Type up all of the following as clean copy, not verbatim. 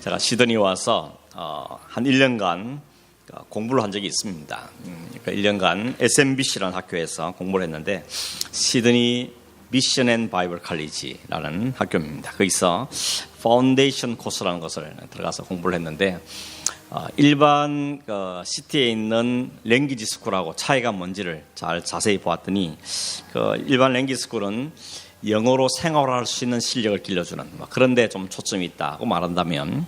제가 시드니 와서 한 1년간 공부를 한 적이 있습니다. 그러니까 1년간 SMBC라는 학교에서 공부를 했는데 시드니 미션 앤 바이블 칼리지라는 학교입니다. 거기서 파운데이션 코스라는 것을 들어가서 공부를 했는데 일반 시티에 있는 랭귀지 스쿨하고 차이가 뭔지를 자세히 보았더니 일반 랭귀지 스쿨은 영어로 생활할 수 있는 실력을 길러주는 그런 데 좀 초점이 있다고 말한다면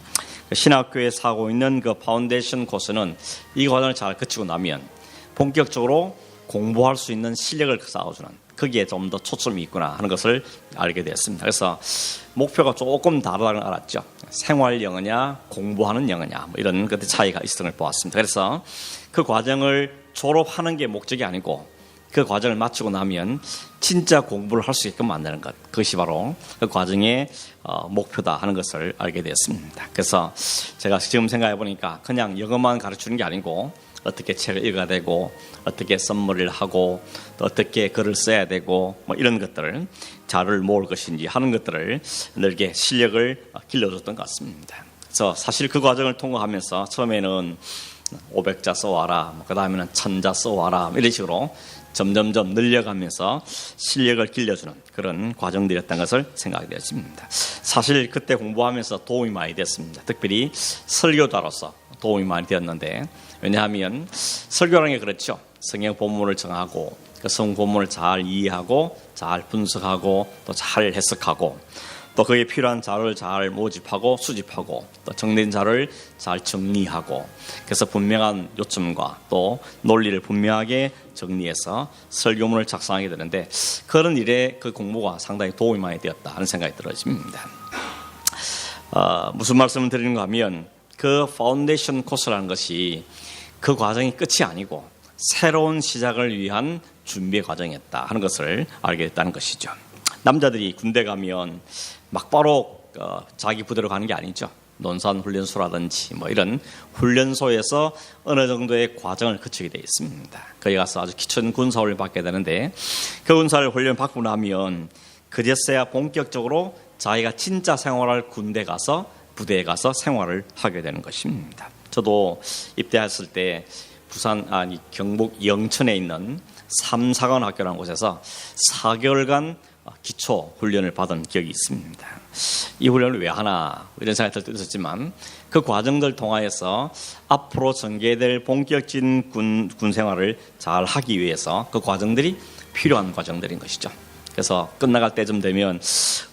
신학교에서 하고 있는 그 파운데이션 코스는 이 과정을 잘 거치고 나면 본격적으로 공부할 수 있는 실력을 쌓아주는 거기에 좀 더 초점이 있구나 하는 것을 알게 되었습니다. 그래서 목표가 조금 다르다는 걸 알았죠. 생활 영어냐 공부하는 영어냐 이런 것의 차이가 있었던 걸 보았습니다. 그래서 그 과정을 졸업하는 게 목적이 아니고 그 과정을 마치고 나면 진짜 공부를 할 수 있게끔 만드는 것, 그것이 바로 그 과정의 목표다 하는 것을 알게 되었습니다. 그래서 제가 지금 생각해 보니까 그냥 영어만 가르치는 게 아니고 어떻게 책을 읽어야 되고 어떻게 썸머리를 하고 또 어떻게 글을 써야 되고 이런 것들을 자료를 모을 것인지 하는 것들을 늘게 실력을 길러줬던 것 같습니다. 그래서 사실 그 과정을 통과하면서 처음에는 500자 써와라, 그 다음에는 1000자 써와라 이런 식으로 점점점 늘려가면서 실력을 길러주는 그런 과정들이었던 것을 생각하게 되었습니다. 사실 그때 공부하면서 도움이 많이 됐습니다. 특별히 설교자로서 도움이 많이 되었는데 왜냐하면 설교라는 게 그렇죠. 성경 본문을 정하고 그 성경 본문을 잘 이해하고 잘 분석하고 또 잘 해석하고 또 그에 필요한 자료를 잘 모집하고 수집하고 또 정리된 자료를 잘 정리하고 그래서 분명한 요점과 또 논리를 분명하게 정리해서 설교문을 작성하게 되는데 그런 일에 그 공부가 상당히 도움이 많이 되었다 하는 생각이 들어집니다. 무슨 말씀을 드리는가 하면 그 파운데이션 코스라는 것이 그 과정이 끝이 아니고 새로운 시작을 위한 준비 과정이었다 하는 것을 알게 됐다는 것이죠. 남자들이 군대 가면 막바로 자기 부대로 가는 게 아니죠. 논산훈련소라든지 이런 훈련소에서 어느 정도의 과정을 거치게 되어 있습니다. 거기 가서 아주 기초적인 군사훈련을 받게 되는데 그 군사훈련 받고 나면 그제서야 본격적으로 자기가 진짜 생활할 군대 가서 부대에 가서 생활을 하게 되는 것입니다. 저도 입대했을 때 경북 영천에 있는 삼사관학교라는 곳에서 4개월간 기초 훈련을 받은 기억이 있습니다. 이 훈련을 왜 하나 이런 생각이 들 때도 있었지만 그 과정들 통하여서 앞으로 전개될 본격적인 군 생활을 잘 하기 위해서 그 과정들이 필요한 과정들인 것이죠. 그래서 끝나갈 때쯤 되면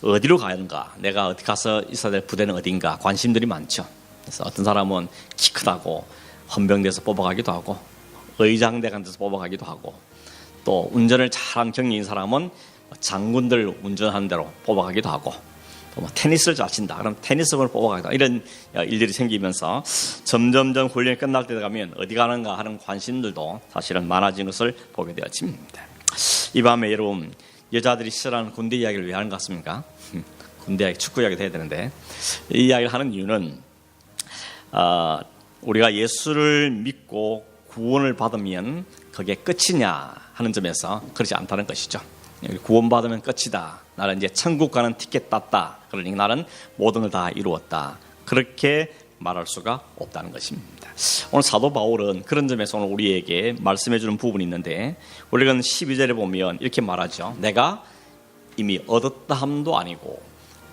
어디로 가야하는가, 내가 어디 가서 있어야 될 부대는 어딘가 관심들이 많죠. 그래서 어떤 사람은 키 크다고 헌병대에서 뽑아가기도 하고 의장대 같은 데서 뽑아가기도 하고 또 운전을 잘한 경력인 사람은 장군들 운전하는 대로 뽑아가기도 하고 또 테니스를 잘 친다 그럼 테니스부를 뽑아가기도 하고 이런 일들이 생기면서 점점점 훈련이 끝날 때 가면 어디 가는가 하는 관심들도 사실은 많아진 것을 보게 되어집니다. 이 밤에 여러분 여자들이 싫어하는 군대 이야기를 왜 하는 것 같습니까? 군대 이야기, 축구 이야기도 해야 되는데 이 이야기를 하는 이유는 우리가 예수를 믿고 구원을 받으면 그게 끝이냐 하는 점에서 그렇지 않다는 것이죠. 구원받으면 끝이다. 나는 이제 천국 가는 티켓 땄다. 그러니까 나는 모든 걸 다 이루었다. 그렇게 말할 수가 없다는 것입니다. 오늘 사도 바울은 그런 점에서 오늘 우리에게 말씀해 주는 부분이 있는데 우리가 12절에 보면 이렇게 말하죠. 내가 이미 얻었다 함도 아니고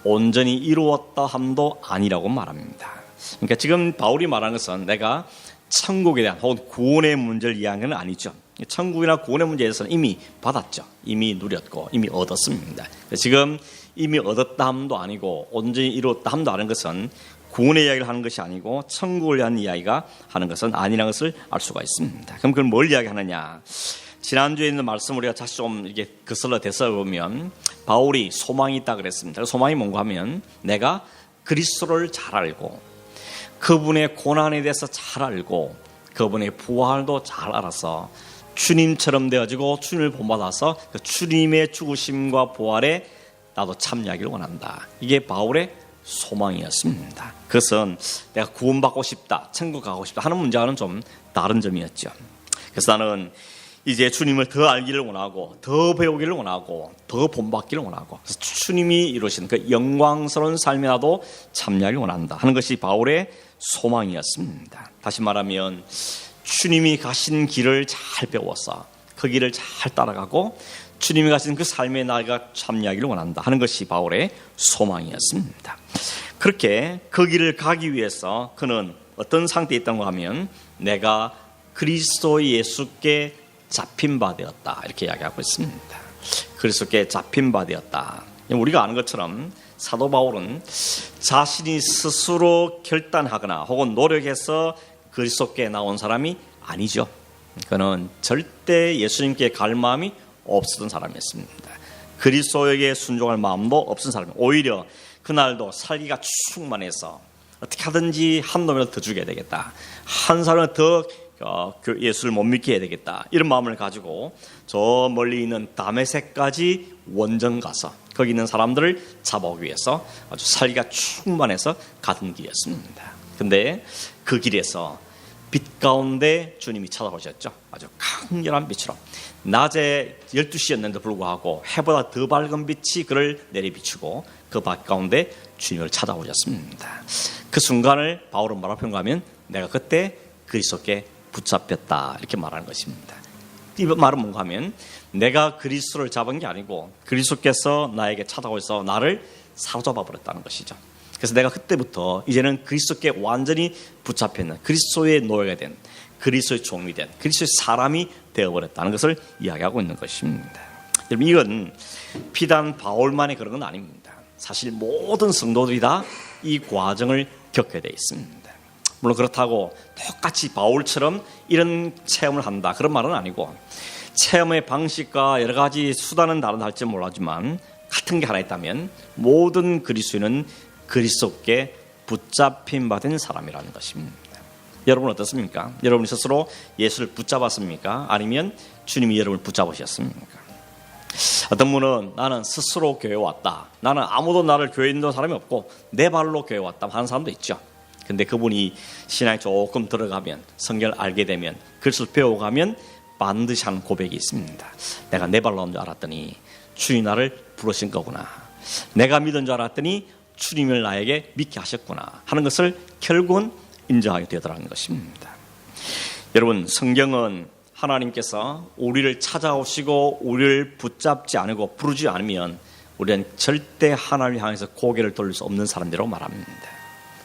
온전히 이루었다 함도 아니라고 말합니다. 그러니까 지금 바울이 말하는 것은 내가 천국에 대한 혹은 구원의 문제를 이야기하는 건 아니죠. 천국이나 구원의 문제에 대해서는 이미 받았죠. 이미 누렸고 이미 얻었습니다. 지금 이미 얻었다 함도 아니고 온전히 이루었다 함도 아닌 것은 구원의 이야기를 하는 것이 아니고 천국을 위한 이야기가 하는 것은 아니라는 것을 알 수가 있습니다. 그럼 그걸 뭘 이야기하느냐? 지난주에 있는 말씀 우리가 다시 좀 이렇게 거슬러 대서 보면 바울이 소망이 있다 그랬습니다. 소망이 뭔가 하면 내가 그리스도를 잘 알고 그분의 고난에 대해서 잘 알고 그분의 부활도 잘 알아서 주님처럼 되어지고 주님을 본받아서 그 주님의 죽으심과 부활에 나도 참여하기를 원한다. 이게 바울의 소망이었습니다. 그것은 내가 구원받고 싶다, 천국 가고 싶다 하는 문제와는 좀 다른 점이었죠. 그래서 나는 이제 주님을 더 알기를 원하고 더 배우기를 원하고 더 본받기를 원하고 주님이 이루신 그 영광스러운 삶에 나도 참여하길 원한다 하는 것이 바울의 소망이었습니다. 다시 말하면 주님이 가신 길을 잘 배워서 그 길을 잘 따라가고 주님이 가신 그 삶에 나가 참여하기를 원한다 하는 것이 바울의 소망이었습니다. 그렇게 그 길을 가기 위해서 그는 어떤 상태에 있다고 하면 내가 그리스도 예수께 잡힌 바 되었다 이렇게 이야기하고 있습니다. 그리스도께 잡힌 바 되었다. 우리가 아는 것처럼 사도 바울은 자신이 스스로 결단하거나 혹은 노력해서 그리스도께 나온 사람이 아니죠. 그는 절대 예수님께 갈 마음이 없었던 사람이었습니다. 그리스도에게 순종할 마음도 없은 사람이 오히려 그날도 살기가 충만해서 어떻게 하든지 한 놈이라도 더 죽여야 되겠다, 한 사람을 더 예수를 못 믿게 해야 되겠다, 이런 마음을 가지고 저 멀리 있는 다메섹까지 원정 가서 거기 있는 사람들을 잡아오기 위해서 아주 살기가 충만해서 가던 길이었습니다. 근데 그 길에서 빛 가운데 주님이 찾아오셨죠. 아주 강렬한 빛으로 낮에 12시였는데 불구하고 해보다 더 밝은 빛이 그를 내리비추고 그 빛 가운데 주님을 찾아오셨습니다. 그 순간을 바울은 뭐라고 표현하면 내가 그때 그리스도께 붙잡혔다 이렇게 말하는 것입니다. 이 말은 뭔가 하면 내가 그리스도를 잡은 게 아니고 그리스도께서 나에게 찾아오셔서 나를 사로잡아 버렸다는 것이죠. 그래서 내가 그때부터 이제는 그리스도께 완전히 붙잡혔는 그리스도의 노예가 된 그리스도의 종이 된 그리스도의 사람이 되어버렸다는 것을 이야기하고 있는 것입니다. 여러분, 이건 비단 바울만의 그런 건 아닙니다. 사실 모든 성도들이 다 이 과정을 겪게 되어 있습니다. 물론 그렇다고 똑같이 바울처럼 이런 체험을 한다 그런 말은 아니고 체험의 방식과 여러 가지 수단은 다르다 할지 몰라지만 같은 게 하나 있다면 모든 그리스도인은 그리스도께 붙잡힌 바 된 사람이라는 것입니다. 여러분 어떻습니까? 여러분 스스로 예수를 붙잡았습니까? 아니면 주님이 여러분을 붙잡으셨습니까? 어떤 분은 나는 스스로 교회 왔다, 나는 아무도 나를 교회에 있는 사람이 없고 내 발로 교회 왔다 하는 사람도 있죠. 근데 그분이 신앙에 조금 들어가면 성경을 알게 되면 글을 배워가면 반드시 하는 고백이 있습니다. 내가 내 발로 온 줄 알았더니 주님이 나를 부르신 거구나, 내가 믿은 줄 알았더니 주님을 나에게 믿게 하셨구나 하는 것을 결국은 인정하게 되더라는 것입니다. 여러분, 성경은 하나님께서 우리를 찾아오시고 우리를 붙잡지 않고 부르지 않으면 우리는 절대 하나님을 향해서 고개를 돌릴 수 없는 사람들이라고 말합니다.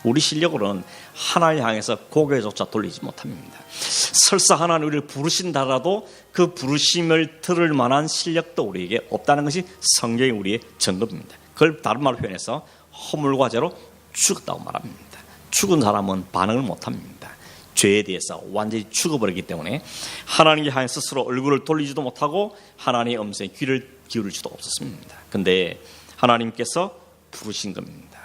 우리 실력으로는 하나님을 향해서 고개조차 돌리지 못합니다. 설사 하나님 우리를 부르신다라도 그 부르심을 들을 만한 실력도 우리에게 없다는 것이 성경이 우리의 증거입니다. 그걸 다른 말로 표현해서 허물과 죄로 죽었다고 말합니다. 죽은 사람은 반응을 못합니다. 죄에 대해서 완전히 죽어버리기 때문에 하나님께 향해 스스로 얼굴을 돌리지도 못하고 하나님의 음성에 귀를 기울일 수도 없었습니다. 근데 하나님께서 부르신 겁니다.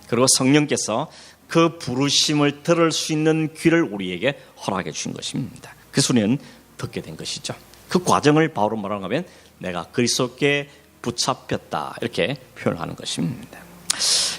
그리고 성령께서 그 부르심을 들을 수 있는 귀를 우리에게 허락해 주신 것입니다. 그래서 우리는 듣게 된 것이죠. 그 과정을 바울은 뭐라고 하면 내가 그리스도께 붙잡혔다 이렇게 표현하는 것입니다.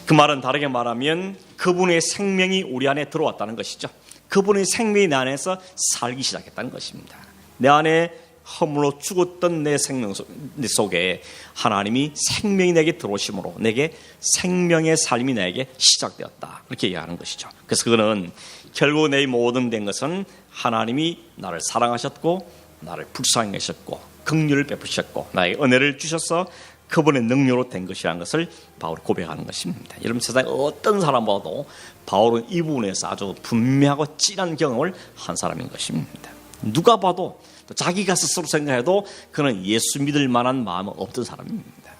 그 말은 다르게 말하면 그분의 생명이 우리 안에 들어왔다는 것이죠. 그분의 생명이 내 안에서 살기 시작했다는 것입니다. 내 안에 허물로 죽었던 내 생명 속에 하나님이 생명이 내게 들어오심으로 내게 생명의 삶이 내게 시작되었다 이렇게 얘기하는 것이죠. 그래서 그거는 결국 내 모든 된 것은 하나님이 나를 사랑하셨고 나를 불쌍히 하셨고 긍휼을 베푸셨고 나에게 은혜를 주셔서 그분의 능력으로 된 것이라는 것을 바울이 고백하는 것입니다. 여러분, 세상에 어떤 사람보다도 바울은 이 부분에서 아주 분명하고 진한 경험을 한 사람인 것입니다. 누가 봐도 또 자기가 스스로 생각해도 그는 예수 믿을 만한 마음은 없던 사람입니다.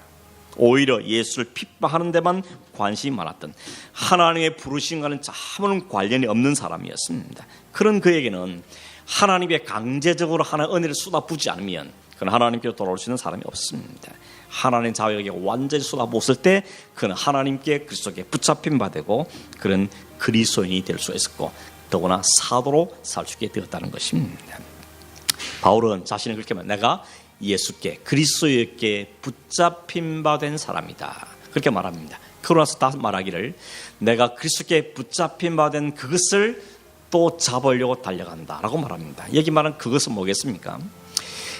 오히려 예수를 핍박하는 데만 관심이 많았던 하나님의 부르심과는 아무런 관련이 없는 사람이었습니다. 그런 그에게는 하나님의 강제적으로 하나의 은혜를 쏟아부지 않으면 그는 하나님께로 돌아올 수 있는 사람이 없습니다. 하나님 자유에게 완전히 쏟아부었을 때 그는 하나님께 그리스도께 붙잡힌 바 되고 그런 그리스도인이 될 수 있었고 더구나 사도로 살 수 있게 되었다는 것입니다. 바울은 자신을 그렇게 말합니다. 내가 예수께 그리스도에게 붙잡힌 바 된 사람이다 그렇게 말합니다. 그러고 나서 다시 말하기를 내가 그리스도께 붙잡힌 바 된 그것을 또 잡으려고 달려간다 라고 말합니다. 여기 말한 그것은 뭐겠습니까?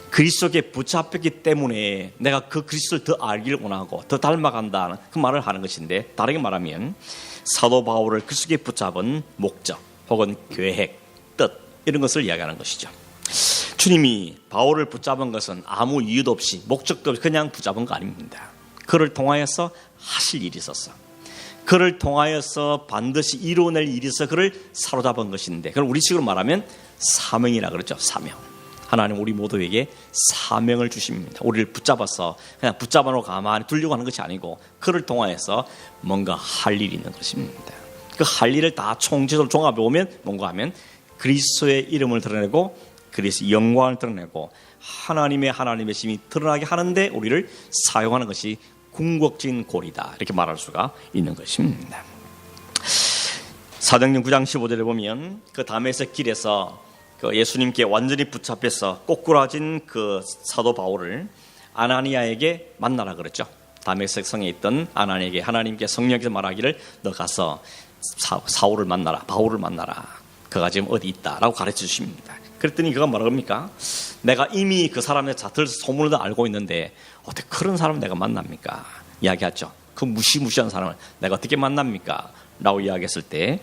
그리스도께 붙잡혔기 때문에 내가 그 그리스도를 더 알기를 원하고 더 닮아간다는 그 말을 하는 것인데, 다르게 말하면 사도 바울을 그리스도께 붙잡은 목적 혹은 계획, 뜻, 이런 것을 이야기하는 것이죠. 주님이 바울을 붙잡은 것은 아무 이유도 없이, 목적도 없이 그냥 붙잡은 거 아닙니다. 그를 통하여서 하실 일이 있었어. 그를 통하여서 반드시 이루어낼 일이 있어 그를 사로잡은 것인데, 그걸 우리식으로 말하면 사명이라 그러죠. 사명. 하나님 우리 모두에게 사명을 주십니다. 우리를 붙잡아서 그냥 붙잡아놓고 가만히 두려고 하는 것이 아니고, 그를 통하여서 뭔가 할 일이 있는 것입니다. 그 할 일을 다 총체적으로 종합해 보면 뭔가 하면 그리스도의 이름을 드러내고 그리스도의 영광을 드러내고 하나님의 힘이 드러나게 하는데 우리를 사용하는 것이 궁극적인 골이다, 이렇게 말할 수가 있는 것입니다. 사도행전 9장 15절에 보면 그 다메섹 길에서 그 예수님께 완전히 붙잡혀서 꼬꾸라진 그 사도 바울을 아나니아에게 만나라 그랬죠. 다메섹 성에 있던 아나니아에게 하나님께 성령께서 말하기를 너 가서 사울을 만나라, 바울을 만나라, 그가 지금 어디 있다라고 가르쳐 주십니다. 그랬더니 그가 뭐라 합니까? 내가 이미 그 사람의 자들 소문을 다 알고 있는데 어떻게 그런 사람을 내가 만납니까? 이야기하죠. 그 무시무시한 사람을 내가 어떻게 만납니까? 라고 이야기했을 때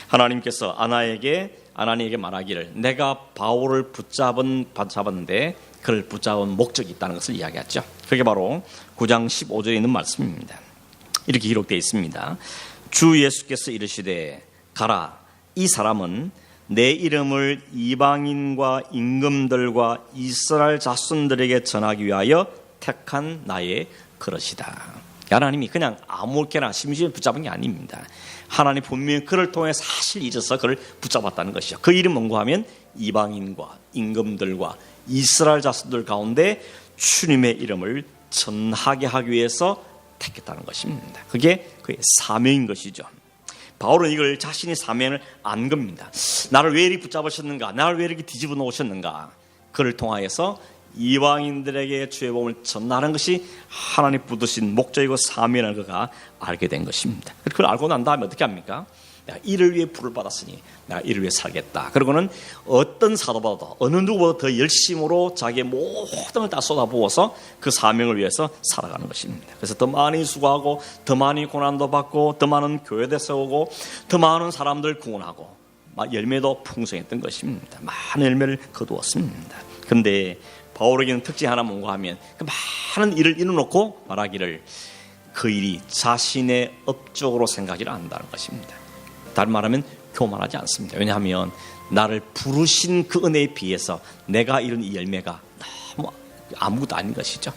하나님께서 아나니에게 말하기를 내가 바울을 붙잡았는데 그를 붙잡은 목적이 있다는 것을 이야기했죠. 그게 바로 9장 15절에 있는 말씀입니다. 이렇게 기록되어 있습니다. 주 예수께서 이르시되 가라, 이 사람은 내 이름을 이방인과 임금들과 이스라엘 자손들에게 전하기 위하여 택한 나의 그릇이다. 하나님이 그냥 아무렇게나 심심히 붙잡은 게 아닙니다. 하나님 분명히 그를 통해 사실 잊어서 그를 붙잡았다는 것이죠. 그 이름 뭔가 하면 이방인과 임금들과 이스라엘 자손들 가운데 주님의 이름을 전하게 하기 위해서 택했다는 것입니다. 그게 그의 사명인 것이죠. 바울은 이걸 자신의 사명을 안 겁니다. 나를 왜 이렇게 붙잡으셨는가? 나를 왜 이렇게 뒤집어 놓으셨는가? 그를 통하여서 이방인들에게 주의 복음을 전하는 것이 하나님 부르신 목적이고 사명을 그가 알게 된 것입니다. 그걸 알고 난 다음에 어떻게 합니까? 내가 이를 위해 부를 받았으니 내가 이를 위해 살겠다. 그러고는 어떤 사도보다도 어느 누구보다 더 열심으로 자기의 모든 걸 다 쏟아부어서 그 사명을 위해서 살아가는 것입니다. 그래서 더 많이 수고하고 더 많이 고난도 받고 더 많은 교회대 세우고 더 많은 사람들 구원하고 열매도 풍성했던 것입니다. 많은 열매를 거두었습니다. 그런데 바울에게는 특징 하나 뭔가 하면 그 많은 일을 이뤄놓고 말하기를 그 일이 자신의 업적으로 생각을 안 한다는 것입니다. 다른 말하면 교만하지 않습니다. 왜냐하면 나를 부르신 그 은혜에 비해서 내가 이룬 이 열매가 너무 아무것도 아닌 것이죠.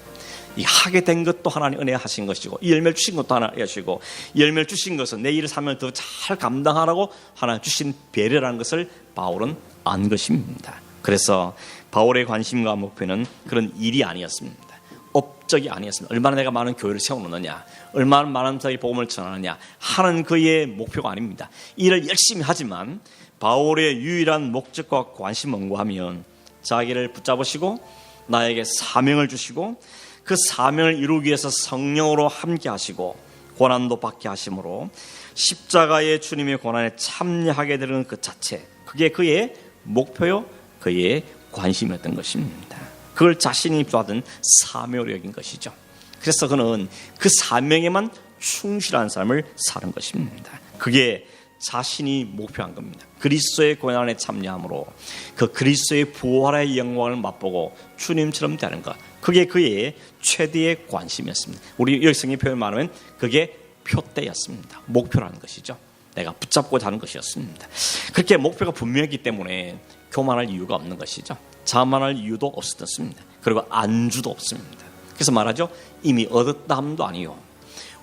이 하게 된 것도 하나님 은혜 하신 것이고 이 열매를 주신 것도 하나님 하시고 이 열매를 주신 것은 내 일을 사명을 더 잘 감당하라고 하나님 주신 배려라는 것을 바울은 안 것입니다. 그래서 바울의 관심과 목표는 그런 일이 아니었습니다. 업적이 아니었습니다. 얼마나 내가 많은 교회를 세워놓느냐, 얼마나 많은 자기 복음을 전하느냐 하는 그의 목표가 아닙니다. 일을 열심히 하지만 바울의 유일한 목적과 관심은 뭔가 하면 자기를 붙잡으시고 나에게 사명을 주시고 그 사명을 이루기 위해서 성령으로 함께 하시고 고난도 받게 하심으로 십자가의 주님의 고난에 참여하게 되는 그 자체, 그게 그의 목표요, 그의 관심이었던 것입니다. 그걸 자신이 받은 사명으로 여긴 것이죠. 그래서 그는 그 사명에만 충실한 삶을 사는 것입니다. 그게 자신이 목표한 겁니다. 그리스도의 고난에 참여함으로 그 그리스도의 부활의 영광을 맛보고 주님처럼 되는 것, 그게 그의 최대의 관심이었습니다. 우리 열성의 표현 말하면 그게 표대였습니다. 목표라는 것이죠. 내가 붙잡고자 하는 것이었습니다. 그렇게 목표가 분명했기 때문에 교만할 이유가 없는 것이죠. 자만할 이유도 없었습니다. 그리고 안주도 없습니다. 그래서 말하죠. 이미 얻었다 함도 아니요,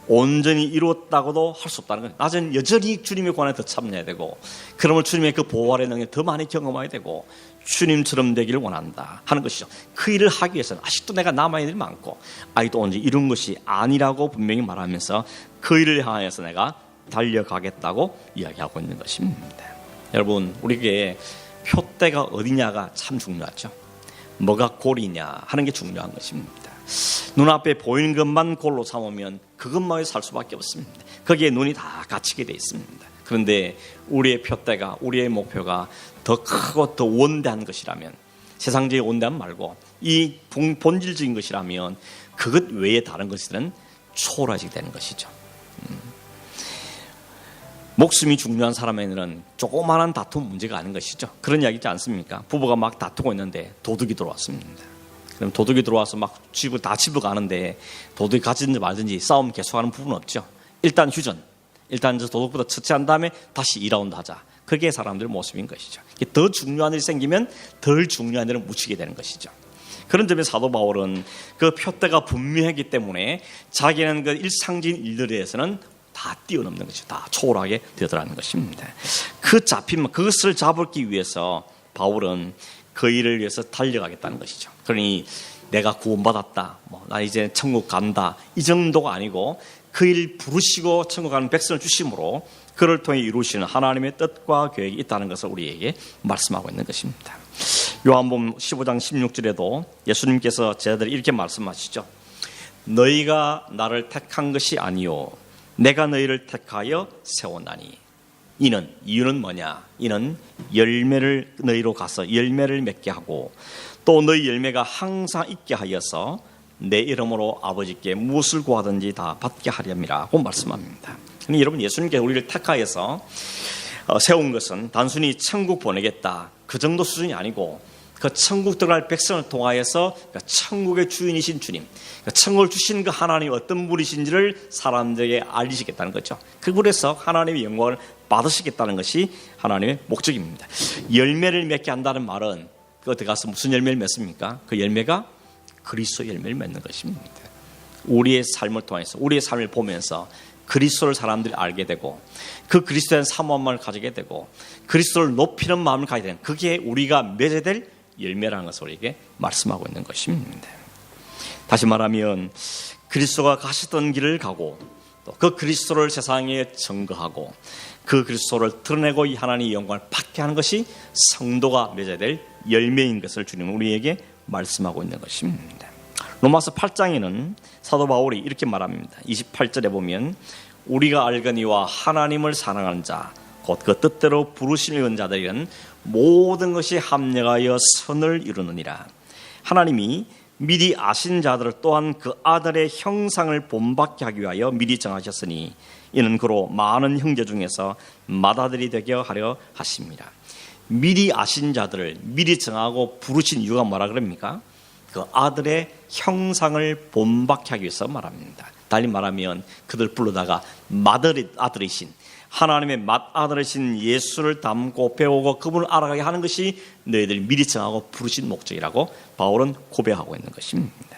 온전히 이루었다고도 할 수 없다는 거예요. 나는 여전히 주님의 고난에 더 참여해야 되고, 그러면 주님의 그 보활의 능력을 더 많이 경험해야 되고 주님처럼 되기를 원한다 하는 것이죠. 그 일을 하기 위해서는 아직도 내가 남아야 될 일이 많고 아직도 언제 이룬 것이 아니라고 분명히 말하면서 그 일을 향해서 내가 달려가겠다고 이야기하고 있는 것입니다. 여러분, 우리에게 표대가 어디냐가 참 중요하죠. 뭐가 골이냐 하는 게 중요한 것입니다. 눈앞에 보이는 것만 골로 삼으면 그것만에 살 수밖에 없습니다. 거기에 눈이 다 갇히게 돼 있습니다. 그런데 우리의 표대가, 우리의 목표가 더 크고 더 원대한 것이라면, 세상적인 원대함 말고 이 본질적인 것이라면 그것 외에 다른 것들은 초월하게 되는 것이죠. 목숨이 중요한 사람에게는 조그마한 다툼 문제가 아닌 것이죠. 그런 이야기지 않습니까? 부부가 막 다투고 있는데 도둑이 들어왔습니다. 그럼 도둑이 들어와서 막 집을 가는데 도둑이 가든지 말든지 싸움 계속하는 부분은 없죠. 일단 휴전, 일단 도둑부터 처치한 다음에 다시 2라운드 하자. 그게 사람들의 모습인 것이죠. 더 중요한 일이 생기면 덜 중요한 일을 묻히게 되는 것이죠. 그런 점에 사도 바울은 그 표대가 분명하기 때문에 자기는 그 일상적인 일들에 대해서는 다 뛰어넘는 것이 다 초월하게 되더라는 것입니다. 그것을 잡기 위해서 바울은 그 일을 위해서 달려가겠다는 것이죠. 그러니 내가 구원받았다, 나 이제 천국 간다, 이 정도가 아니고 그 일 부르시고 천국 가는 백성을 주심으로 그를 통해 이루시는 하나님의 뜻과 계획이 있다는 것을 우리에게 말씀하고 있는 것입니다. 요한복음 15장 16절에도 예수님께서 제자들이 이렇게 말씀하시죠. 너희가 나를 택한 것이 아니요 내가 너희를 택하여 세웠나니. 이유는 뭐냐? 이는 열매를 너희로 가서 열매를 맺게 하고 또 너희 열매가 항상 있게 하여서 내 이름으로 아버지께 무엇을 구하든지 다 받게 하렴이라고 말씀합니다. 여러분, 예수님께서 우리를 택하여서 세운 것은 단순히 천국 보내겠다 그 정도 수준이 아니고 그 천국 들어갈 백성을 통하여서 천국의 주인이신 주님, 천국을 주신 그 하나님이 어떤 분이신지를 사람들에게 알리시겠다는 거죠. 그분에서 하나님의 영광을 받으시겠다는 것이 하나님의 목적입니다. 열매를 맺게 한다는 말은 그 어디 가서 무슨 열매를 맺습니까? 그 열매가 그리스도 열매를 맺는 것입니다. 우리의 삶을 통해서 우리의 삶을 보면서 그리스도를 사람들이 알게 되고 그 그리스도에 대한 사모한 마음을 가지게 되고 그리스도를 높이는 마음을 가지게 되는 그게 우리가 맺어야 될 열매라는 것을 우리에게 말씀하고 있는 것입니다. 다시 말하면 그리스도가 가시던 길을 가고 또 그 그리스도를 세상에 증거하고 그 그리스도를 드러내고 이 하나님의 영광을 받게 하는 것이 성도가 맺어야 될 열매인 것을 주님은 우리에게 말씀하고 있는 것입니다. 로마서 8장에는 사도 바울이 이렇게 말합니다. 28절에 보면 우리가 알거니와 하나님을 사랑하는 자 곧 그 뜻대로 부르심을 입은 자들은 모든 것이 합력하여 선을 이루느니라. 하나님이 미리 아신 자들을 또한 그 아들의 형상을 본받게 하기 위하여 미리 정하셨으니 이는 그로 많은 형제 중에서 맏아들이 되게 하려 하십니다. 미리 아신 자들을 미리 정하고 부르신 이유가 뭐라 그럽니까? 그 아들의 형상을 본받게 하기 위해서 말합니다. 달리 말하면 그들 불러다가 맏아들이신 하나님의 맏아들이신 예수를 닮고 배우고 그분을 알아가게 하는 것이 너희들이 미리 정하고 부르신 목적이라고 바울은 고백하고 있는 것입니다.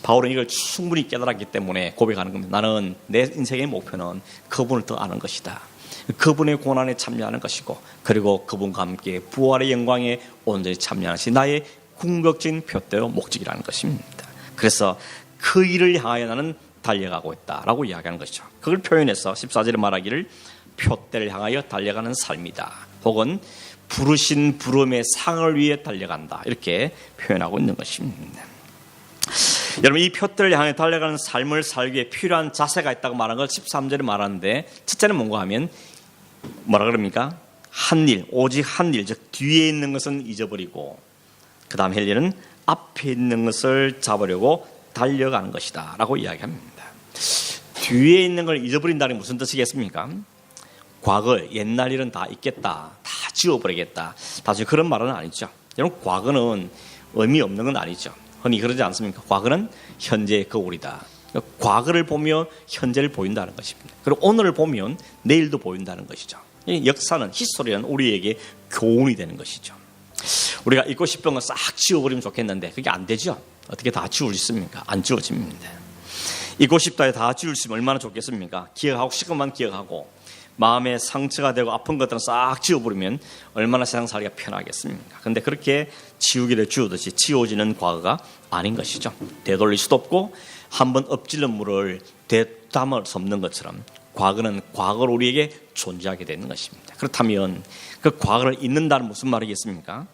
바울은 이걸 충분히 깨달았기 때문에 고백하는 겁니다. 나는 내 인생의 목표는 그분을 더 아는 것이다. 그분의 고난에 참여하는 것이고 그리고 그분과 함께 부활의 영광에 온전히 참여하는 것이 나의 궁극적인 표대요 목적이라는 것입니다. 그래서 그 일을 향하여 나는 달려가고 있다라고 이야기하는 것이죠. 그걸 표현해서 14절에 말하기를 표대를 향하여 달려가는 삶이다. 혹은 부르신 부름의 상을 위해 달려간다. 이렇게 표현하고 있는 것입니다. 여러분, 이 표대를 향해 달려가는 삶을 살기 위해 필요한 자세가 있다고 말한 걸 13절에 말하는데 첫째는 뭔가 하면 뭐라 그럽니까? 한 일, 오직 한 일, 즉 뒤에 있는 것은 잊어버리고 그 다음 할 일은 앞에 있는 것을 잡으려고 달려가는 것이다 라고 이야기합니다. 뒤에 있는 걸 잊어버린다는 게 무슨 뜻이겠습니까? 과거, 옛날 일은 다 잊겠다, 다 지워버리겠다, 사실 그런 말은 아니죠. 여러분, 과거는 의미 없는 건 아니죠. 흔히 그러지 않습니까? 과거는 현재의 거울이다. 과거를 보며 현재를 보인다는 것입니다. 그리고 오늘을 보면 내일도 보인다는 것이죠. 역사는, 히스토리는 우리에게 교훈이 되는 것이죠. 우리가 잊고 싶은 거 싹 지워버리면 좋겠는데 그게 안 되죠. 어떻게 다 지울 수 있습니까? 안 지워집니다. 잊고 싶다 다 지울 수 있으면 얼마나 좋겠습니까? 기억하고 싶은 것만 기억하고 마음에 상처가 되고 아픈 것들은 싹 지워버리면 얼마나 세상 살기가 편하겠습니까? 그런데 그렇게 지우기를 지우듯이 지워지는 과거가 아닌 것이죠. 되돌릴 수도 없고 한번 엎질른 물을 되담을 수 없는 것처럼 과거는 과거로 우리에게 존재하게 되는 것입니다. 그렇다면 그 과거를 잊는다는 무슨 말이겠습니까?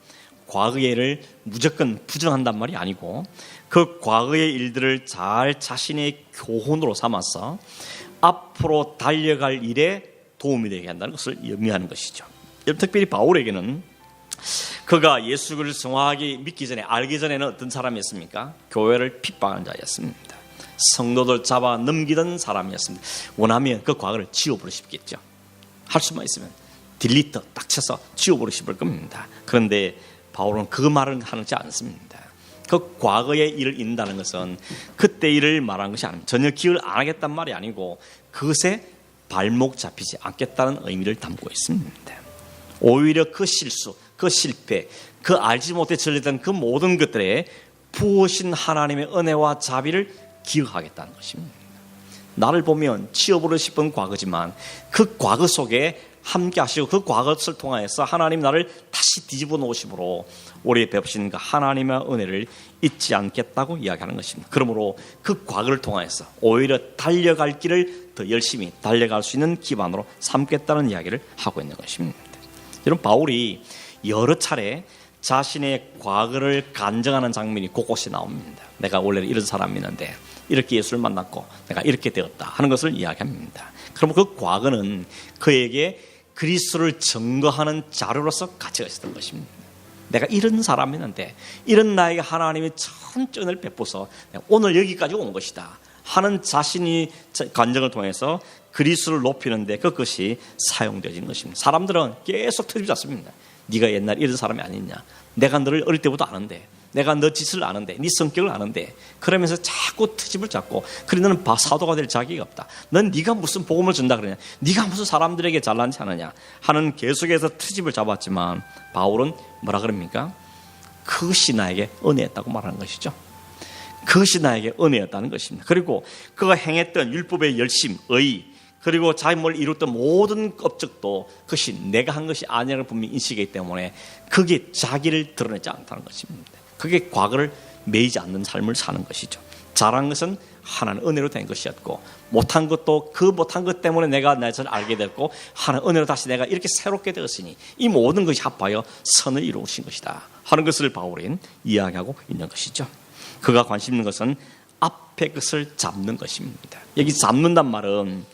과거의 일을 무조건 부정한단 말이 아니고 그 과거의 일들을 잘 자신의 교훈으로 삼아서 앞으로 달려갈 일에 도움이 되게 한다는 것을 의미하는 것이죠. 특별히 바울에게는 그가 예수 그리스도를 정확하게 믿기 전에, 알기 전에는 어떤 사람이었습니까? 교회를 핍박하는 자였습니다. 성도들 잡아 넘기던 사람이었습니다. 원하면 그 과거를 지워버리고 싶겠죠. 할 수만 있으면 딜리트 딱 쳐서 지워버리고 싶을 겁니다. 그런데 바울은 그 말을 하지 않습니다. 그 과거의 일을 잊는다는 것은 그때 일을 말하는 것이 아닙니다. 전혀 기억을 안 하겠다는 말이 아니고 그것에 발목 잡히지 않겠다는 의미를 담고 있습니다. 오히려 그 실수, 그 실패, 그 알지 못해 전리던 그 모든 것들에 부으신 하나님의 은혜와 자비를 기억하겠다는 것입니다. 나를 보면 지워버리고 싶은 과거지만 그 과거 속에 함께 하시고 그 과거를 통하여서 하나님 나를 다시 뒤집어 놓으심으로 우리 베푸신 그 하나님의 은혜를 잊지 않겠다고 이야기하는 것입니다. 그러므로 그 과거를 통하여서 오히려 달려갈 길을 더 열심히 달려갈 수 있는 기반으로 삼겠다는 이야기를 하고 있는 것입니다. 여러분, 바울이 여러 차례 자신의 과거를 간증하는 장면이 곳곳이 나옵니다. 내가 원래 이런 사람이었는데 이렇게 예수를 만났고 내가 이렇게 되었다 하는 것을 이야기합니다. 그러면 그 과거는 그에게 그리스도를 증거하는 자료로서 가치가 있었던 것입니다. 내가 이런 사람이었는데 이런 나에게 하나님이 천전을 베푸서 오늘 여기까지 온 것이다 하는 자신이 간증을 통해서 그리스도를 높이는데 그것이 사용되어지는 것입니다. 사람들은 계속 트집을 잡습니다. 네가 옛날에 이런 사람이 아니냐, 내가 너를 어릴 때부터 아는데, 내가 너 짓을 아는데, 네 성격을 아는데, 그러면서 자꾸 트집을 잡고, 그래 너는 사도가 될 자격이 없다, 넌 네가 무슨 복음을 준다 그러냐, 네가 무슨 사람들에게 잘난지 하느냐 하는 계속해서 트집을 잡았지만 바울은 뭐라 그럽니까? 그것이 나에게 은혜였다고 말하는 것이죠. 그것이 나에게 은혜였다는 것입니다. 그리고 그가 행했던 율법의 열심, 의, 그리고 자기 뭘 이뤘던 모든 업적도 그것이 내가 한 것이 아니라는 분명히 인식이기 때문에 그게 자기를 드러내지 않다는 것입니다. 그게 과거를 매이지 않는 삶을 사는 것이죠. 잘한 것은 하나는 은혜로 된 것이었고, 못한 것도 그 못한 것 때문에 내가 나 자신을 알게 됐고, 하나는 은혜로 다시 내가 이렇게 새롭게 되었으니 이 모든 것이 합하여 선을 이루신 것이다 하는 것을 바울은 이야기하고 있는 것이죠. 그가 관심 있는 것은 앞에 것을 잡는 것입니다. 여기 잡는단 말은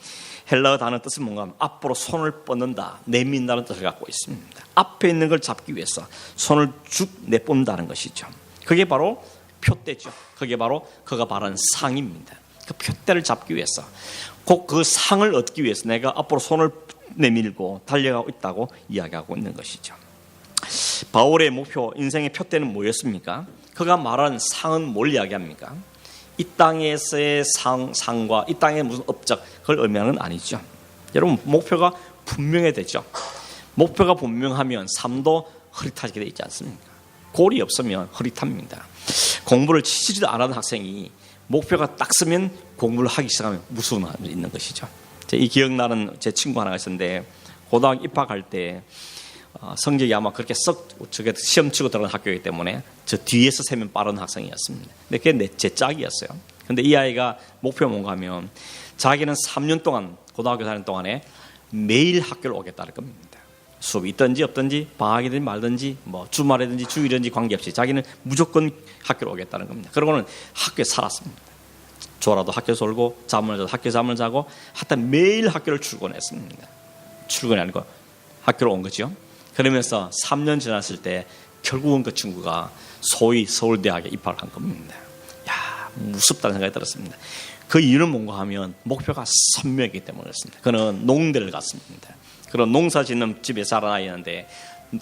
헬라어 단어 뜻은 뭔가 하면 앞으로 손을 뻗는다, 내민다는 뜻을 갖고 있습니다. 앞에 있는 걸 잡기 위해서 손을 쭉 내뿜는다는 것이죠. 그게 바로 표대죠. 그게 바로 그가 말하는 상입니다. 그 표대를 잡기 위해서, 곧 그 상을 얻기 위해서 내가 앞으로 손을 내밀고 달려가고 있다고 이야기하고 있는 것이죠. 바울의 목표, 인생의 표대는 뭐였습니까? 그가 말하는 상은 뭘 이야기합니까? 이 땅에서의 상과 이 땅의 무슨 업적, 그걸 의미하는 건 아니죠. 여러분, 목표가 분명해야 되죠. 목표가 분명하면 삶도 흐릿하게 되어 있지 않습니까? 골이 없으면 흐릿합니다. 공부를 치지도 않았던 학생이 목표가 딱 서면 공부를 하기 시작하면 무서운 마음이 있는 것이죠. 이 기억나는 제 친구 하나가 있었는데, 고등학교 입학할 때 성적이 아마 그렇게 썩 저게 시험 치고 들어간 학교이기 때문에 저 뒤에서 세면 빠른 학생이었습니다. 근데 그게 제 짝이었어요. 근데 이 아이가 목표가 뭔가 하면 자기는 3년 동안, 고등학교 다니는 동안에 매일 학교를 오겠다는 겁니다. 수업이 있든지 없든지, 방학이든지 말든지, 뭐 주말이든지 주일이든지 관계없이 자기는 무조건 학교를 오겠다는 겁니다. 그러고는 학교에 살았습니다. 졸아도 학교 졸고, 잠을 자도 학교 잠을 자고, 하여튼 매일 학교를 출근했습니다. 출근이 아니고 학교로 온 거죠. 그러면서 3년 지났을 때 결국은 그 친구가 소위 서울대학에 입학을 한 겁니다. 야, 무섭다는 생각이 들었습니다. 그 이유는 뭔가 하면 목표가 선명했기 때문이었습니다. 그는 농대를 갔습니다. 그런 농사 짓는 집에 자란 아이였는데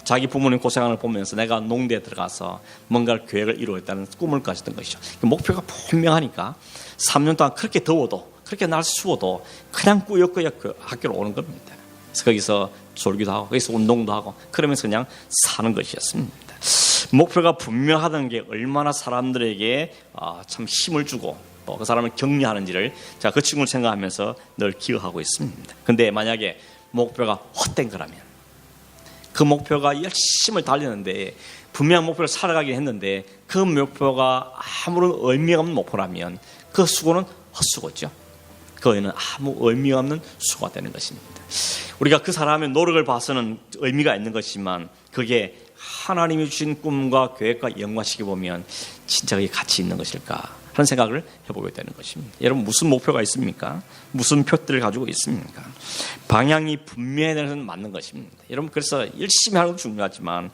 자기 부모님 고생하는 걸 보면서 내가 농대에 들어가서 뭔가 계획을 이루겠다는 꿈을 가졌던 것이죠. 목표가 분명하니까 3년 동안 그렇게 더워도, 그렇게 날씨 추워도 그냥 꾸역꾸역 그 학교로 오는 겁니다. 그래서 거기서 졸기도 하고 거기서 운동도 하고 그러면서 그냥 사는 것이었습니다. 목표가 분명하다는 게 얼마나 사람들에게 참 힘을 주고 또 그 사람을 격려하는지를 제가 그 친구를 생각하면서 늘 기억하고 있습니다. 근데 만약에 목표가 헛된 거라면, 그 목표가 열심히 달리는데 분명한 목표를 살아가긴 했는데 그 목표가 아무런 의미가 없는 목표라면 그 수고는 헛수고죠. 그거에는 아무 의미 없는 수고가 되는 것입니다. 우리가 그 사람의 노력을 봐서는 의미가 있는 것이지만 그게 하나님이 주신 꿈과 계획과 연관시켜 보면 진짜 그게 가치 있는 것일까 하는 생각을 해보게 되는 것입니다. 여러분, 무슨 목표가 있습니까? 무슨 표들을 가지고 있습니까? 방향이 분명해야 되는 것은 맞는 것입니다. 여러분, 그래서 열심히 하는 것도 중요하지만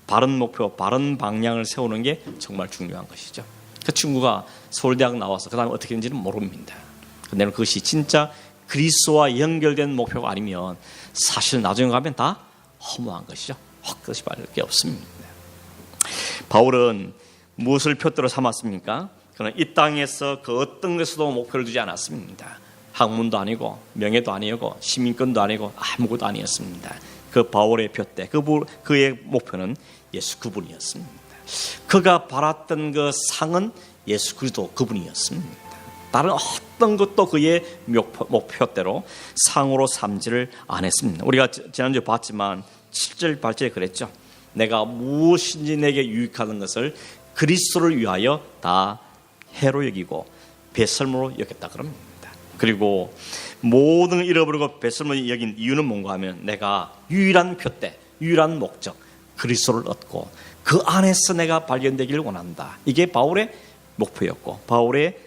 바른 목표, 바른 방향을 세우는 게 정말 중요한 것이죠. 그 친구가 서울대학 나와서 그 다음에 어떻게 되는지는 모릅니다. 근데 그것이 진짜 그리스도와 연결된 목표가 아니면 사실 나중에 가면 다 허무한 것이죠. 헛것이 말할 게 없습니다. 바울은 무엇을 표대로 삼았습니까? 그는 이 땅에서 그 어떤 것에도 목표를 두지 않았습니다. 학문도 아니고 명예도 아니고 시민권도 아니고 아무것도 아니었습니다. 그 바울의 표대, 그의 목표는 예수 그분이었습니다. 그가 바랐던 그 상은 예수 그리스도 그분이었습니다. 다른 어떤 것도 그의 목표대로 상으로 삼지를 않았습니다. 우리가 지난주에 봤지만 7절 8절에 그랬죠. 내가 무엇인지 내게 유익하는 것을 그리스도를 위하여 다 해로 여기고 배설물로 여겼다 그럽니다. 그리고 모든 걸 잃어버리고 배설물로 여긴 이유는 뭔가 하면 내가 유일한 표대, 유일한 목적 그리스도를 얻고 그 안에서 내가 발견되기를 원한다. 이게 바울의 목표였고 바울의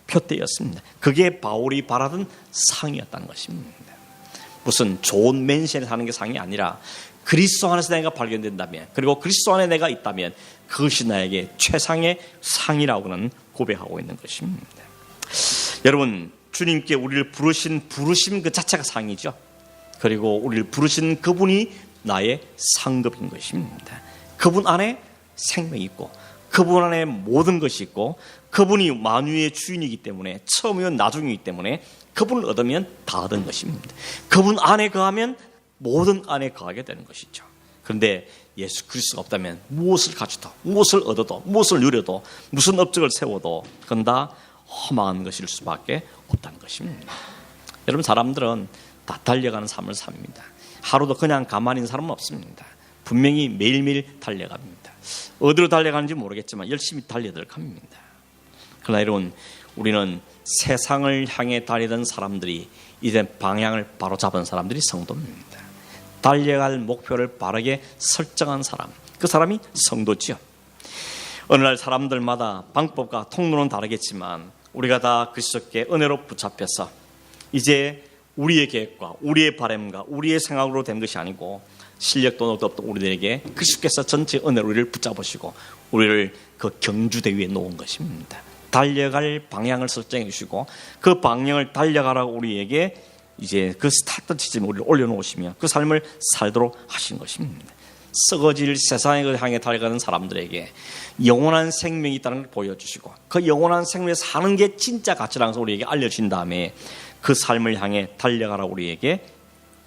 표대였습니다. 그게 바울이 바라던 상이었다는 것입니다. 무슨 좋은 맨션에 사는 게 상이 아니라 그리스도 안에서 내가 발견된다면, 그리고 그리스도 안에 내가 있다면 그것이 나에게 최상의 상이라고는 고백하고 있는 것입니다. 여러분, 주님께 우리를 부르신 부르심 그 자체가 상이죠. 그리고 우리를 부르신 그분이 나의 상급인 것입니다. 그분 안에 생명이 있고 그분 안에 모든 것이 있고 그분이 만유의 주인이기 때문에 처음이면 나중이기 때문에 그분을 얻으면 다 얻은 것입니다. 그분 안에 거하면 모든 안에 거하게 되는 것이죠. 그런데 예수 그리스도가 없다면 무엇을 가져도 무엇을 얻어도 무엇을 누려도 무슨 업적을 세워도 그건 다 허망한 것일 수밖에 없다는 것입니다. 여러분, 사람들은 다 달려가는 삶을 삽니다. 하루도 그냥 가만히 있는 사람은 없습니다. 분명히 매일매일 달려갑니다. 어디로 달려가는지 모르겠지만 열심히 달려들 갑니다. 그러나 여러분, 우리는 세상을 향해 달리던 사람들이 이제 방향을 바로 잡은 사람들이 성도입니다. 달려갈 목표를 바르게 설정한 사람, 그 사람이 성도지요. 어느 날 사람들마다 방법과 통로는 다르겠지만 우리가 다 그리스도께 은혜로 붙잡혀서 이제 우리의 계획과 우리의 바람과 우리의 생각으로 된 것이 아니고 실력도 없던 우리들에게 그리스도께서 전체 은혜로 우리를 붙잡으시고 우리를 그 경주대 위에 놓은 것입니다. 달려갈 방향을 설정해 주시고 그 방향을 달려가라고 우리에게 이제 그 스타트 지점에 우리를 올려놓으시며 그 삶을 살도록 하신 것입니다. 썩어질 세상을 향해 달려가는 사람들에게 영원한 생명이 있다는 걸 보여주시고 그 영원한 생명에 사는 게 진짜 가치라는 것을 우리에게 알려주신 다음에 그 삶을 향해 달려가라고 우리에게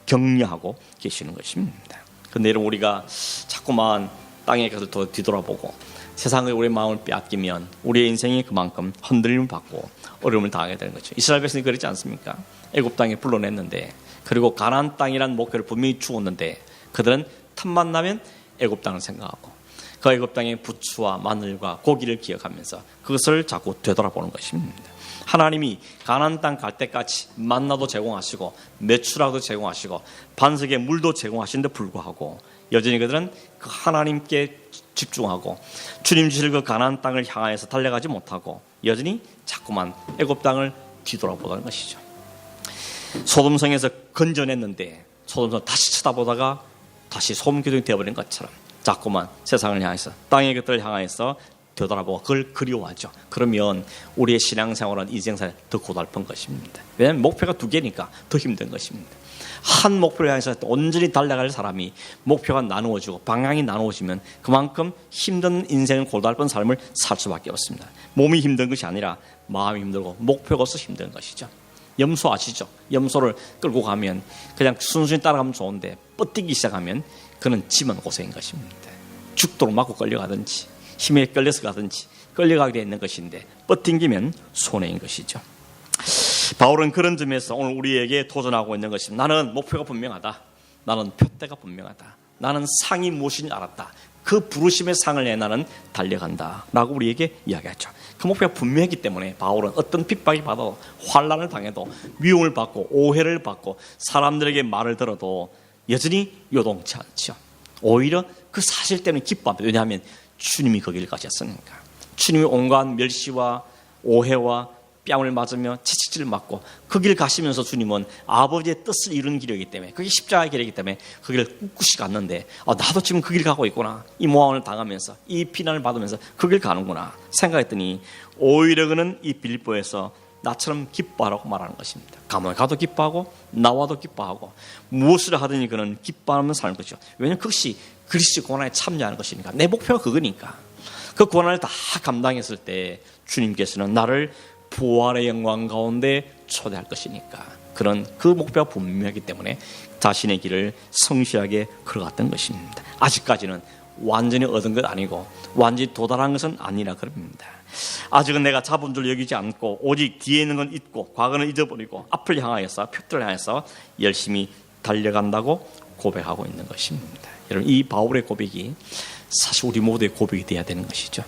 격려하고 계시는 것입니다. 그런데 여러분, 우리가 자꾸만 땅에 가서 뒤돌아보고 세상에 우리의 마음을 빼앗기면 우리의 인생이 그만큼 흔들림을 받고 어려움을 당하게 되는 거죠. 이스라엘 백성이 그렇지 않습니까? 애굽 땅에 불러냈는데, 그리고 가나안 땅이라는 목표를 분명히 주었는데 그들은 틈만 나면 애굽 땅을 생각하고 그 애굽 땅의 부추와 마늘과 고기를 기억하면서 그것을 자꾸 되돌아보는 것입니다. 하나님이 가나안 땅 갈 때까지 만나도 제공하시고 매출하도 제공하시고 반석의 물도 제공하신 데 불구하고 여전히 그들은 그 하나님께 집중하고 주님 주실 그 가나안 땅을 향하여서 달려가지 못하고 여전히 자꾸만 애굽 땅을 뒤돌아보다는 것이죠. 소돔성에서 건져냈는데 소돔성 다시 쳐다보다가 다시 소음기둥이 되어버린 것처럼 자꾸만 세상을 향해서 땅의 것들을 향해서 되돌아보고 그걸 그리워하죠. 그러면 우리의 신앙생활은 인생생활 더 고달픈 것입니다. 왜냐하면 목표가 두 개니까 더 힘든 것입니다. 한 목표를 향해서 온전히 달려갈 사람이 목표가 나누어지고 방향이 나누어지면 그만큼 힘든 인생을 고달픈 삶을 살 수밖에 없습니다. 몸이 힘든 것이 아니라 마음이 힘들고 목표가 없어서 힘든 것이죠. 염소 아시죠? 염소를 끌고 가면 그냥 순순히 따라가면 좋은데 뻗뛰기 시작하면 그는 지만 고생인 것입니다. 죽도록 맞고 끌려가든지 힘에 끌려서 가든지 끌려가게 되어 있는 것인데 뻗튕기면 손해인 것이죠. 바울은 그런 점에서 오늘 우리에게 도전하고 있는 것입니다. 나는 목표가 분명하다. 나는 표대가 분명하다. 나는 상이 무엇인지 알았다. 그 부르심의 상을 내 나는 달려간다 라고 우리에게 이야기하죠. 그 목표가 분명했기 때문에 바울은 어떤 핍박이 받아도 환난을 당해도 미움을 받고 오해를 받고 사람들에게 말을 들어도 여전히 요동치 않죠. 오히려 그 사실 때문에 기뻐합니다. 왜냐하면 주님이 거기를 가셨으니까. 주님이 온갖 멸시와 오해와 뺨을 맞으며 채찍질을 맞고 그 길 가시면서 주님은 아버지의 뜻을 이루는 길이기 때문에, 그게 십자가의 길이기 때문에 그 길을 꿋꿋이 갔는데 나도 지금 그 길 가고 있구나, 이 모함을 당하면서 이 비난을 받으면서 그 길 가는구나 생각했더니 오히려 그는 이 빌립보에서 나처럼 기뻐하라고 말하는 것입니다. 가면 가도 기뻐하고 나와도 기뻐하고 무엇을 하든지 그는 기뻐하면 사는 것이죠. 왜냐하면 그것이 그리스도 고난에 참여하는 것이니까. 내 목표가 그거니까. 그 고난을 다 감당했을 때 주님께서는 나를 부활의 영광 가운데 초대할 것이니까. 그런 그 목표가 분명하기 때문에 자신의 길을 성실하게 걸어갔던 것입니다. 아직까지는 완전히 얻은 것 아니고 완전히 도달한 것은 아니라 그럽니다. 아직은 내가 잡은 줄 여기지 않고 오직 뒤에 있는 건 잊고 과거는 잊어버리고 앞을 향하여서 표들을 향해서 열심히 달려간다고 고백하고 있는 것입니다. 여러분, 이 바울의 고백이 사실 우리 모두의 고백이 되어야 되는 것이죠.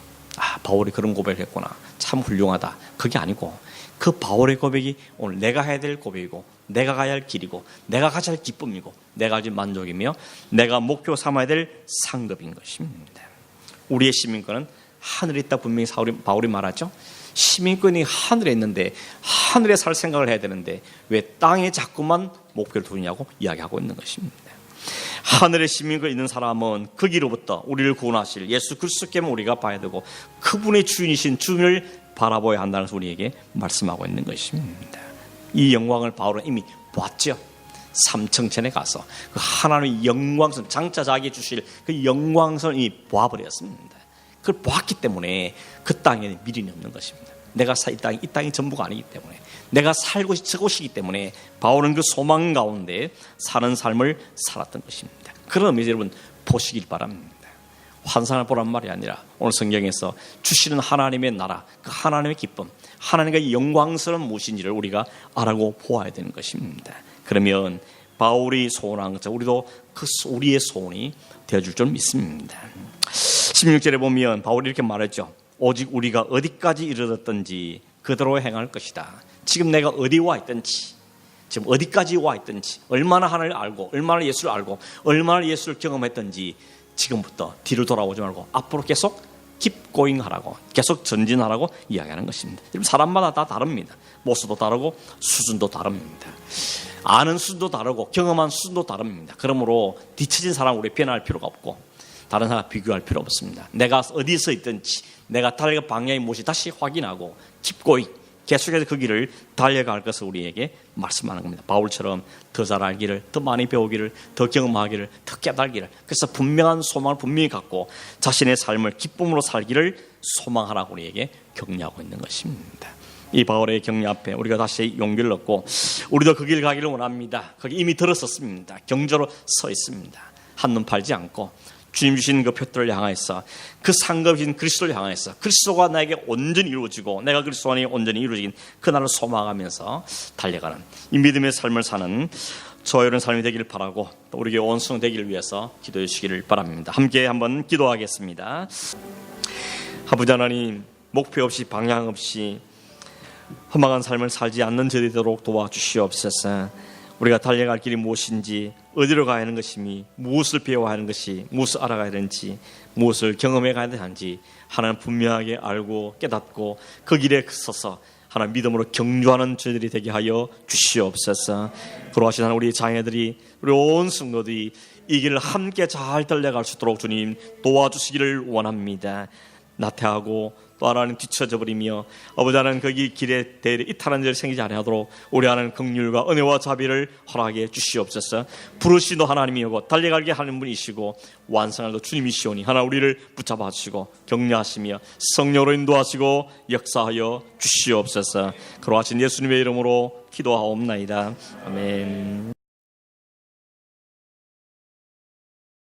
바울이 그런 고백을 했구나, 참 훌륭하다. 그게 아니고 그 바울의 고백이 오늘 내가 해야 될 고백이고 내가 가야 할 길이고 내가 가져야 할 기쁨이고 내가 가질 만족이며 내가 목표 삼아야 될 상급인 것입니다. 우리의 시민권은 하늘에 있다 분명히 바울이 말하죠. 시민권이 하늘에 있는데 하늘에 살 생각을 해야 되는데 왜 땅에 자꾸만 목표를 두느냐고 이야기하고 있는 것입니다. 하늘의 시민권 있는 사람은 거기로부터 우리를 구원하실 예수 그리스도께만 우리가 봐야 되고 그분의 주인이신 주님을 바라보아야 한다는 것을 우리에게 말씀하고 있는 것입니다. 이 영광을 바울은 이미 봤죠. 삼층천에 가서 그 하나님의 영광선, 장차 자기에 주실 그 영광선을 이미 보아버렸습니다. 그걸 보았기 때문에 그 땅에는 미련이 없는 것입니다. 내가 이 땅이 전부가 아니기 때문에, 내가 살고 저곳이기 때문에 바울은 그 소망 가운데 사는 삶을 살았던 것입니다. 그런 의미에서 여러분 보시길 바랍니다. 환상을 보란 말이 아니라 오늘 성경에서 주시는 하나님의 나라, 그 하나님의 기쁨, 하나님의 영광스러운 무엇인지를 우리가 알고 보아야 되는 것입니다. 그러면 바울이 소원한 것처럼 우리도 그 우리의 소원이 되어줄 줄 믿습니다. 16절에 보면 바울이 이렇게 말했죠. 오직 우리가 어디까지 이르렀든지 그대로 행할 것이다. 지금 내가 어디 와 있든지, 지금 어디까지 와 있든지, 얼마나 하나님을 알고 얼마나 예수를 알고 얼마나 예수를 경험했든지 지금부터 뒤로 돌아오지 말고 앞으로 계속 keep going 하라고, 계속 전진하라고 이야기하는 것입니다. 사람마다 다 다릅니다. 모습도 다르고 수준도 다릅니다. 아는 수준도 다르고 경험한 수준도 다릅니다. 그러므로 뒤처진 사람 우리 비난할 필요가 없고 다른 사람 비교할 필요 없습니다. 내가 어디서 있든지 내가 달려갈 방향이 무엇이 다시 확인하고 keep going, 계속해서 그 길을 달려갈 것을 우리에게 말씀하는 겁니다. 바울처럼 더 잘 알기를, 더 많이 배우기를, 더 경험하기를, 더 깨달기를, 그래서 분명한 소망을 분명히 갖고 자신의 삶을 기쁨으로 살기를 소망하라고 우리에게 격려하고 있는 것입니다. 이 바울의 격려 앞에 우리가 다시 용기를 얻고 우리도 그 길 가기를 원합니다. 거기 이미 들었었습니다. 경저로 서 있습니다. 한눈 팔지 않고 주님 주신 그 표들을 향해서 그 상급이신 그리스도를 향해서 그리스도가 나에게 온전히 이루어지고 내가 그리스도 안에 온전히 이루어진 그날을 소망하면서 달려가는 이 믿음의 삶을 사는 저와 이런 삶이 되기를 바라고 또 우리에게 원수되기를 위해서 기도해 주시기를 바랍니다. 함께 한번 기도하겠습니다. 아버지 하나님, 목표 없이 방향 없이 험악한 삶을 살지 않는 저희 되도록 도와주시옵소서. 우리가 달려갈 길이 무엇인지, 어디로 가야 하는 것이니, 무엇을 배워야 하는 것이, 무엇을 알아가야 되는지, 무엇을 경험해 가야 되는지 하나님 분명하게 알고 깨닫고 그 길에 서서 하나님 믿음으로 경주하는 저희들이 되게 하여 주시옵소서. 그러하신 하나님, 우리 자녀들이, 우리 온 성도들이 이 길을 함께 잘 달려갈 수 있도록 주님 도와주시기를 원합니다. 나태하고 또 하나는 뒤처져 버리며 아버지 하나는 거기 길에 대를 이탈한 일을 생기지 않도록 우리 하나는 긍휼과 은혜와 자비를 허락해 주시옵소서. 부르시도 하나님이고 달려가게 하는 분이시고 완성할도 주님이시오니 하나 우리를 붙잡아 주시고 격려하시며 성령으로 인도하시고 역사하여 주시옵소서. 그러하신 예수님의 이름으로 기도하옵나이다. 아멘.